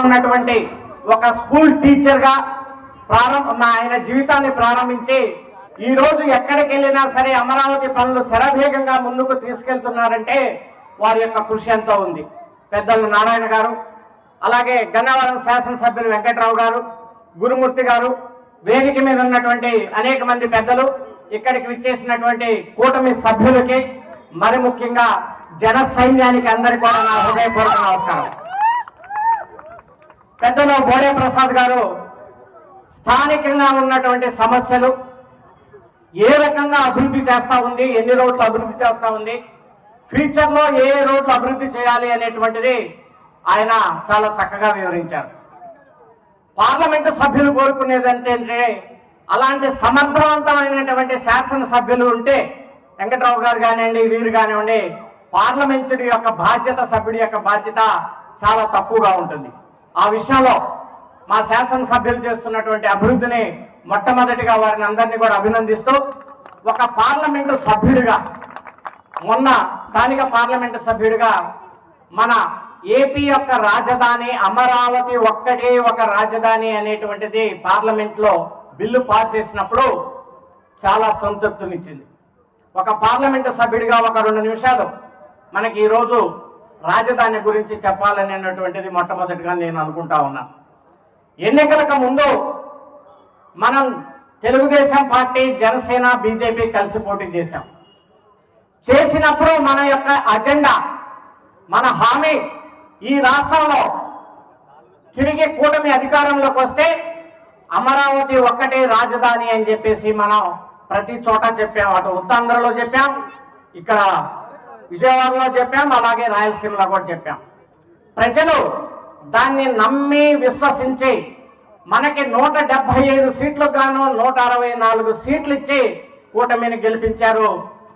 ఉన్నటువంటి ఒక స్కూల్ టీచర్గా ఆయన జీవితాన్ని ప్రారంభించి ఈ రోజు ఎక్కడికి వెళ్ళినా సరే అమరావతి పనులు శరవేగంగా ముందుకు తీసుకెళ్తున్నారంటే వారి యొక్క కృషి ఎంతో ఉంది. పెద్దలు నారాయణ గారు, అలాగే గన్నవరం శాసనసభ్యులు వెంకట్రావు గారు, గురుమూర్తి గారు, వేదిక మీద ఉన్నటువంటి అనేక మంది పెద్దలు, ఇక్కడికి విచ్చేసినటువంటి కూటమి సభ్యులకి, మరి ముఖ్యంగా జన సైన్యానికి అందరికీ కూడా నా హృదయపూర్వక నమస్కారం. పెద్దలు బోడే ప్రసాద్ గారు స్థానికంగా ఉన్నటువంటి సమస్యలు ఏ రకంగా అభివృద్ధి చేస్తా ఉంది, ఎన్ని రోడ్లు అభివృద్ధి చేస్తా ఉంది, ఫ్యూచర్లో ఏ రోడ్లు అభివృద్ధి చేయాలి అనేటువంటిది ఆయన చాలా చక్కగా వివరించారు. పార్లమెంటు సభ్యులు కోరుకునేదంటే అలాంటి సమర్థవంతమైనటువంటి శాసనసభ్యులు ఉంటే, వెంకట్రావు గారు కానివ్వండి, వీరు కానివ్వండి, పార్లమెంటు యొక్క బాధ్యత, సభ్యుడి యొక్క బాధ్యత చాలా తక్కువగా ఉంటుంది. ఆ విషయంలో మా శాసనసభ్యులు చేస్తున్నటువంటి అభివృద్ధిని మొట్టమొదటిగా వారిని అందరినీ కూడా అభినందిస్తూ, ఒక పార్లమెంటు సభ్యుడిగా, మొన్న స్థానిక పార్లమెంటు సభ్యుడిగా మన ఏపీ యొక్క రాజధాని అమరావతి ఒక్కటే ఒక రాజధాని అనేటువంటిది పార్లమెంట్లో బిల్లు పాస్ చేసినప్పుడు చాలా సంతృప్తినిచ్చింది. ఒక పార్లమెంటు సభ్యుడిగా ఒక 2 నిమిషాలు మనకి ఈరోజు రాజధాని గురించి చెప్పాలనేటువంటిది మొట్టమొదటిగా నేను అనుకుంటా ఉన్నా. ఎన్నికలకు ముందు మనం తెలుగుదేశం పార్టీ, జనసేన, బీజేపీ కలిసి పోటీ చేసినప్పుడు మన యొక్క అజెండా, మన హామీ ఈ రాష్ట్రంలో తిరిగి కూటమి అధికారంలోకి వస్తే అమరావతి ఒక్కటే రాజధాని అని చెప్పేసి మనం ప్రతి చోట చెప్పాం. అటు ఉత్తరాంధ్రలో చెప్పాం, ఇక్కడ విజయవాడలో చెప్పాం, అలాగే రాయలసీమలో కూడా చెప్పాం. ప్రజలు దాన్ని నమ్మి విశ్వసించి మనకి 175 సీట్లకు గాను 164 సీట్లు ఇచ్చి కూటమిని గెలిపించారు.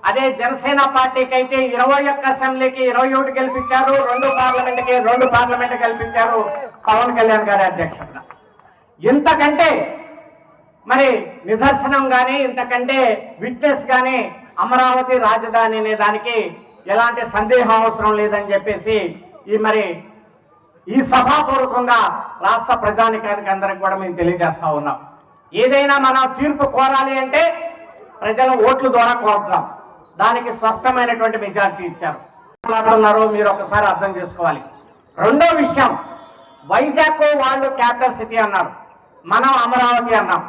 అదే జనసేన పార్టీకి అయితే 21 అసెంబ్లీకి 21 గెలిపించారు, 2 పార్లమెంట్కి 2 పార్లమెంట్ గెలిపించారు పవన్ కళ్యాణ్ గారి అధ్యక్షతన. ఇంతకంటే మరి నిదర్శనం కానీ, ఇంతకంటే విట్నెస్ కానీ అమరావతి రాజధాని అనే దానికి ఎలాంటి సందేహం అవసరం లేదని చెప్పేసి ఈ సభాపూర్వకంగా రాష్ట్ర ప్రజానికానికి అందరికి కూడా మేము తెలియజేస్తా ఉన్నాం. ఏదైనా మనం తీర్పు కోరాలి అంటే ప్రజల ఓట్ల ద్వారా కోరుతాం. దానికి స్పష్టమైనటువంటి మెజారిటీ ఇచ్చారు. మాట్లాడుతున్నారో మీరు ఒకసారి అర్థం చేసుకోవాలి. రెండో విషయం, వైజాగ్ వాళ్ళు క్యాపిటల్ సిటీ అన్నారు, మనం అమరావతి అన్నాం.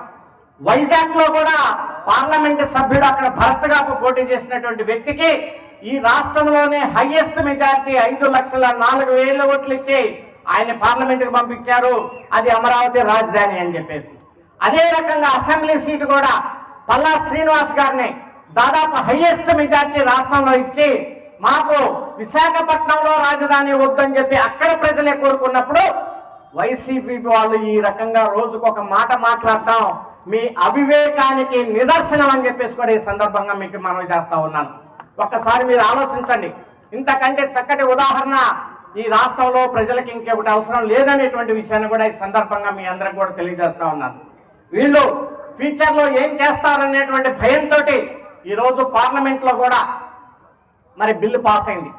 వైజాగ్ లో కూడా పార్లమెంట్ సభ్యుడు అక్కడ భరత్గా పోటీ చేసినటువంటి వ్యక్తికి ఈ రాష్ట్రంలోనే హైయెస్ట్ మెజారిటీ 5,04,000 ఓట్లు ఇచ్చి ఆయన పార్లమెంట్కి పంపించారు. అది అమరావతి రాజధాని అని చెప్పేసి. అదే రకంగా అసెంబ్లీ సీటు కూడా పల్లా శ్రీనివాస్ గారిని దాదాపు హైయెస్ట్ మెజారిటీ రాష్ట్రంలో ఇచ్చి మాకు విశాఖపట్నంలో రాజధాని వద్దని చెప్పి అక్కడ ప్రజలే కోరుకున్నప్పుడు వైసీపీ వాళ్ళు ఈ రకంగా రోజుకొక మాట మాట్లాడటం మీ అవివేకానికి నిదర్శనం అని చెప్పేసి కూడా ఈ సందర్భంగా మీకు మనవి చేస్తా ఉన్నాను. ఒక్కసారి మీరు ఆలోచించండి. ఇంతకంటే చక్కటి ఉదాహరణ ఈ రాష్ట్రంలో ప్రజలకు ఇంకొకటి అవసరం లేదనేటువంటి విషయాన్ని కూడా ఈ సందర్భంగా మీ అందరికి కూడా తెలియజేస్తా ఉన్నాను. వీళ్ళు ఫ్యూచర్లో ఏం చేస్తారనేటువంటి భయంతో ఈరోజు పార్లమెంట్లో కూడా బిల్లు పాస్ అయింది.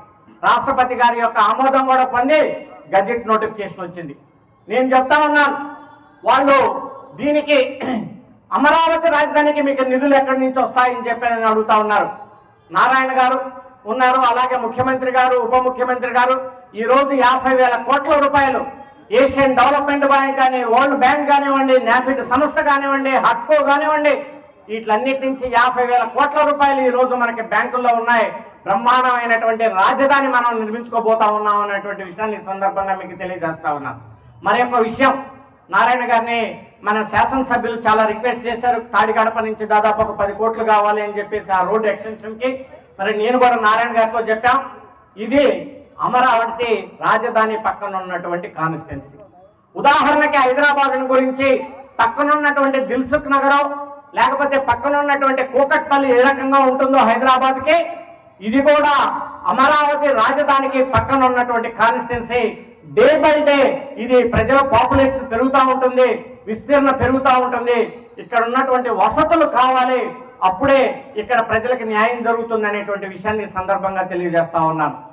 రాష్ట్రపతి గారి యొక్క ఆమోదం కూడా పొంది గజెట్ నోటిఫికేషన్ వచ్చింది. నేను చెప్తా ఉన్నాను, వాళ్ళు దీనికి అమరావతి రాజధానికి మీకు నిధులు ఎక్కడి నుంచి వస్తాయని చెప్పి నేను అడుగుతా ఉన్నారు. నారాయణ గారు ఉన్నారు, అలాగే ముఖ్యమంత్రి గారు, ఉప ముఖ్యమంత్రి గారు ఈరోజు 50,000 కోట్ల రూపాయలు ఏషియన్ డెవలప్మెంట్ బ్యాంక్ కానీ, వరల్డ్ బ్యాంక్ కానివ్వండి, నాఫిడ్ సంస్థ కానివ్వండి, హట్కో కానివ్వండి, వీటిలన్నిటి నుంచి 50,000 కోట్ల రూపాయలు ఈరోజు మనకి బ్యాంకుల్లో ఉన్నాయి. బ్రహ్మాండమైనటువంటి రాజధాని మనం నిర్మించుకోబోతా ఉన్నాం అనేటువంటి విషయాన్ని ఈ సందర్భంగా మీకు తెలియజేస్తా ఉన్నాను. మరి ఒక విషయం, నారాయణ గారిని మన శాసనసభ్యులు చాలా రిక్వెస్ట్ చేశారు, తాడిగడప నుంచి దాదాపు ఒక 10 కోట్లు కావాలి అని చెప్పేసి ఆ రోడ్డు ఎక్స్టెన్షన్కి. మరి నేను కూడా నారాయణ గారితో చెప్పాం, ఇది అమరావతి రాజధాని పక్కన ఉన్నటువంటి కాన్స్టిట్యున్సీ. ఉదాహరణకి హైదరాబాద్ గురించి పక్కనున్నటువంటి దిల్సుఖ్ నగరం లేకపోతే పక్కన ఉన్నటువంటి కూకట్పల్లి ఏ రకంగా ఉంటుందో హైదరాబాద్కి, ఇది కూడా అమరావతి రాజధానికి పక్కన ఉన్నటువంటి కాన్స్టిట్యున్సీ. డే బై డే ఇది ప్రజల పాపులేషన్ పెరుగుతూ ఉంటుంది, విస్తీర్ణ పెరుగుతూ ఉంటుంది. ఇక్కడ ఉన్నటువంటి వసతులు కావాలి, అప్పుడే ఇక్కడ ప్రజలకు న్యాయం జరుగుతుంది అనేటువంటి విషయాన్ని సందర్భంగా తెలియజేస్తా ఉన్నాను.